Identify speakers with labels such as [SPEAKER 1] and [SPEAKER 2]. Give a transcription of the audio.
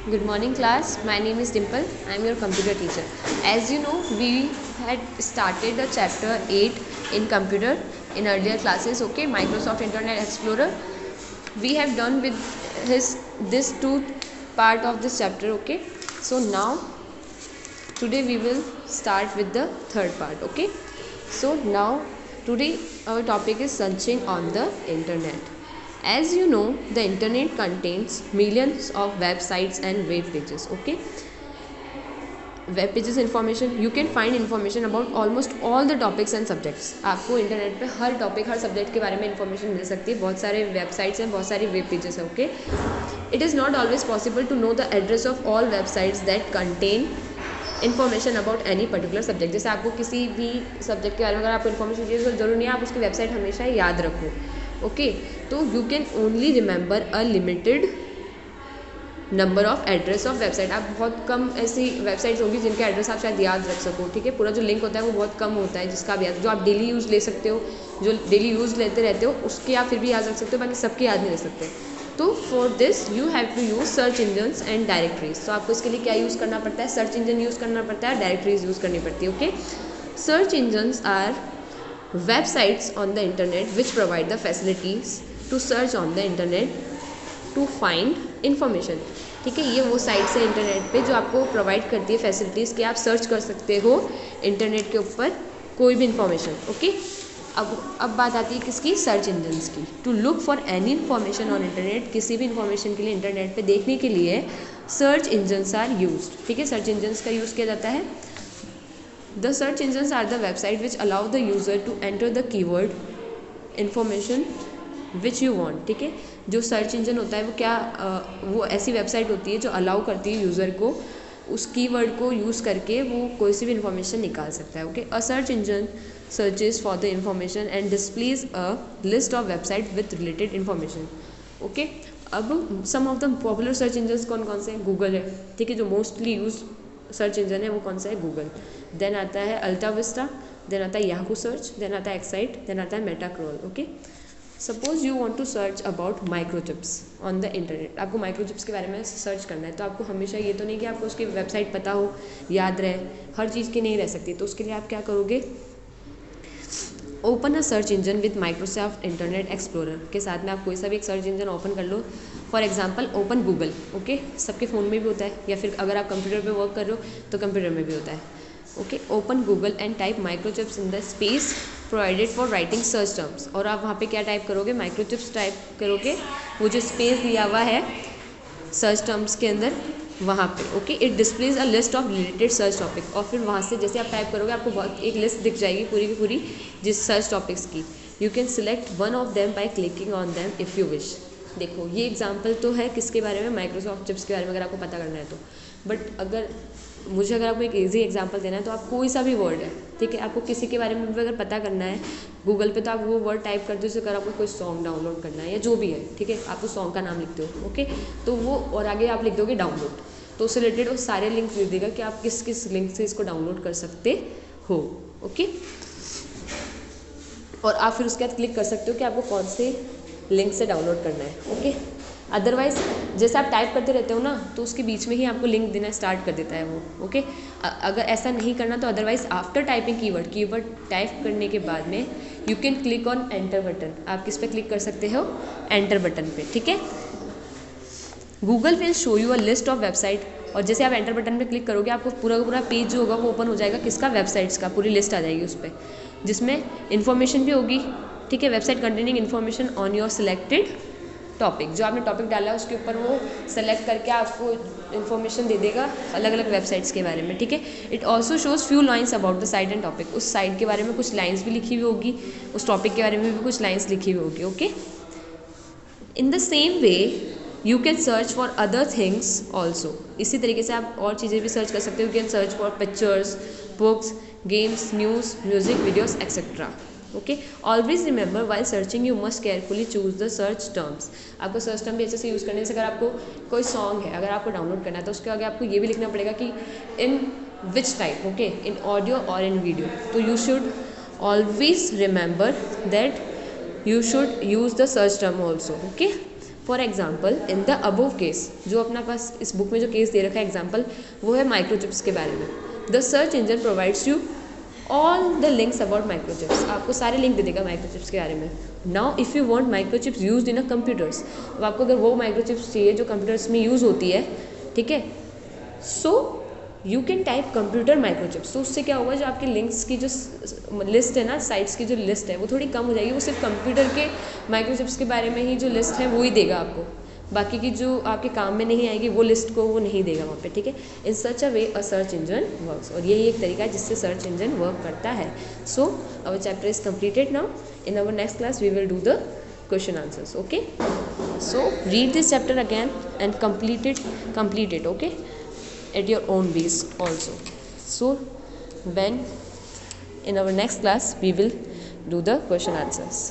[SPEAKER 1] Good morning class, my name is Dimple, I am your computer teacher. As you know, we had started the chapter 8 in computer in earlier classes, okay, Microsoft Internet Explorer. We have done with this two part of this chapter, okay. So now, today we will start with the third part, okay. So now, today our topic is searching on the internet. As you know, the internet contains millions of websites and web pages, okay. Web pages information you can find information about almost all the topics and subjects. आपको internet पे हर topic हर subject के बारे में information मिल सकती है. बहुत सारे websites हैं, बहुत सारी वेब पेजेस हैं, okay. It is not always possible to know the address of all websites that contain information about any particular subject. जैसे आपको किसी भी सब्जेक्ट के बारे में अगर आपको इन्फॉर्मेशन चाहिए तो जरूरी नहीं है आप उसकी वेबसाइट हमेशा याद रखो, ओके. तो you can only remember a limited number of address of website. आप बहुत कम ऐसी वेबसाइट्स होंगी जिनके एड्रेस आप शायद याद रख सको, ठीक है. पूरा जो लिंक होता है वो बहुत कम होता है जिसका आप याद, जो आप डेली यूज़ ले सकते हो, जो डेली यूज़ लेते रहते हो उसके आप फिर भी याद रख सकते हो, बाकी सबके याद नहीं रख सकते. तो for this you have to use search engines and directories. तो आपको इसके लिए क्या यूज़ करना पड़ता है? सर्च इंजन यूज़ करना पड़ता है, डायरेक्टरीज यूज़ करनी पड़ती है, okay. Search engines are websites on the internet which provide the facilities to search on the internet to find information, ठीक है. ये वो साइट्स है इंटरनेट पे जो आपको प्रोवाइड करती है फैसिलिटीज़ कि आप सर्च कर सकते हो इंटरनेट के ऊपर कोई भी इंफॉर्मेशन, ओके. अब बात आती है किसकी? सर्च इंजन्स की. To look for any information on internet, किसी भी इन्फॉर्मेशन के लिए इंटरनेट पे देखने के लिए सर्च इंजन्स आर यूज्ड, ठीक है. सर्च इंजन्स का यूज़ किया जाता है. The search engines are the website which allow the user to enter the keyword information which you want, ठीक है. जो सर्च इंजन होता है वो क्या वो ऐसी वेबसाइट होती है जो अलाउ करती है यूज़र को उस कीवर्ड को यूज़ करके वो कोई सी भी इन्फॉर्मेशन निकाल सकता है, okay. A search engine searches for the information and displays a list of website with related information, okay. अब some of the popular search engine कौन कौन से हैं? गूगल है, ठीक है. जो मोस्टली यूज सर्च इंजन है वो कौन सा है? गूगल. देन आता है अल्टा विस्टा, देन आता है याहू सर्च, देन आता है एक्साइट, देन आता है MetaCrawler, okay. Suppose you want to search about microchips on the internet. आपको माइक्रोचिप्स के बारे में सर्च करना है तो आपको हमेशा ये तो नहीं कि आपको उसकी वेबसाइट पता हो, याद रहे, हर चीज़ की नहीं रह सकती. तो उसके लिए आप क्या करोगे? Open a search engine with Microsoft internet explorer के साथ में आप कोई सा भी एक सर्च इंजन ओपन कर लो. For example open Google, okay. सबके फ़ोन में भी होता है या फिर अगर आप कंप्यूटर पे वर्क कर रहे हो तो कंप्यूटर में भी होता है, okay. Open Google and type microchips in the space provided for writing search terms. और आप वहाँ पे क्या टाइप करोगे? माइक्रोचिप्स टाइप करोगे, वो जो स्पेस दिया हुआ है सर्च टर्म्स के अंदर वहाँ पे, okay. It displays a list of related search topic. और फिर वहाँ से जैसे आप टाइप करोगे आपको बहुत एक लिस्ट दिख जाएगी पूरी की पूरी जिस सर्च टॉपिक्स की. You can select one of them by clicking on them if you wish. देखो ये एग्जाम्पल तो है किसके बारे में? माइक्रोसॉफ्ट चिप्स के बारे में अगर आपको पता करना है तो. बट अगर आपको एक इजी एग्जांपल देना है तो आप कोई सा भी वर्ड है, ठीक है, आपको किसी के बारे में भी अगर पता करना है गूगल पे तो आप वो वर्ड टाइप करते हो. जैसे अगर आपको कोई सॉन्ग डाउनलोड करना है या जो भी है, ठीक है, आप उस सॉन्ग का नाम लिखते हो, ओके. तो वो और आगे आप लिख दोगे डाउनलोड, तो उससे रिलेटेड वो सारे लिंक लिख देगा कि आप किस किस लिंक से इसको डाउनलोड कर सकते हो, ओके. और आप फिर उसके बाद क्लिक कर सकते हो कि आपको कौन से लिंक से डाउनलोड करना है, ओके. अदरवाइज जैसे आप टाइप करते रहते हो ना तो उसके बीच में ही आपको लिंक देना स्टार्ट कर देता है वो, ओके. अगर ऐसा नहीं करना तो otherwise after typing keyword type करने के बाद में you can click on enter button. आप किस पे क्लिक कर सकते हो? एंटर बटन पे, ठीक है. Google will show you a list of website. और जैसे आप एंटर बटन पे क्लिक करोगे आपको पूरा का पूरा पेज जो होगा वो ओपन हो जाएगा. किसका? वेबसाइट्स का. पूरी लिस्ट आ जाएगी उस पर जिसमें इन्फॉर्मेशन भी होगी, ठीक है. Website containing information on your selected topic. जो आपने टॉपिक डाला है उसके ऊपर वो सेलेक्ट करके आपको इन्फॉर्मेशन दे देगा अलग अलग वेबसाइट्स के बारे में, ठीक है. It also shows few lines about the site and topic. उस साइट के बारे में कुछ लाइन्स भी लिखी हुई होगी, उस टॉपिक के बारे में भी कुछ लाइन्स लिखी हुई होगी, okay. In the same way you can search for other things also. इसी तरीके से आप और चीज़ें भी सर्च कर सकते हो. You can search for pictures, books, games, news, music, videos etcetera, okay. Always remember while searching you must carefully choose the search terms. आपको सर्च टर्म भी अच्छे से यूज़ करने से. अगर आपको कोई सॉन्ग है अगर आपको डाउनलोड करना है तो उसके आगे आपको ये भी लिखना पड़ेगा कि in which type, okay, in audio और इन वीडियो. तो you should always remember that you should use the search term also, okay. For example in the above case, जो अपना पास इस बुक में जो केस दे रखा है एग्जाम्पल, वो है माइक्रोचिप्स के बारे में. The search engine provides you all the links about microchips. आपको सारे लिंक दे देगा माइक्रोचिप्स के बारे में. Now if you want microchips used in a computers, अब आपको अगर वो माइक्रोचिप्स चाहिए जो कंप्यूटर्स में यूज़ होती है, ठीक है, so you can type computer microchips. तो उससे क्या होगा, जो आपके लिंक्स की जो लिस्ट है ना, साइट्स की जो लिस्ट है वो थोड़ी कम हो जाएगी. वो सिर्फ कंप्यूटर के माइक्रोचिप्स के बारे में ही जो लिस्ट है वो ही देगा आपको, बाकी की जो आपके काम में नहीं आएगी वो लिस्ट को वो नहीं देगा वहाँ पे, ठीक है. इन सच अ वे अ सर्च इंजन वर्क्स. और यही एक तरीका है जिससे सर्च इंजन वर्क करता है. So our chapter is completed now. In our next class we will do the question answers. Okay, so read this chapter again and complete it, okay, at your own pace also. So when in our next class we will do the question answers.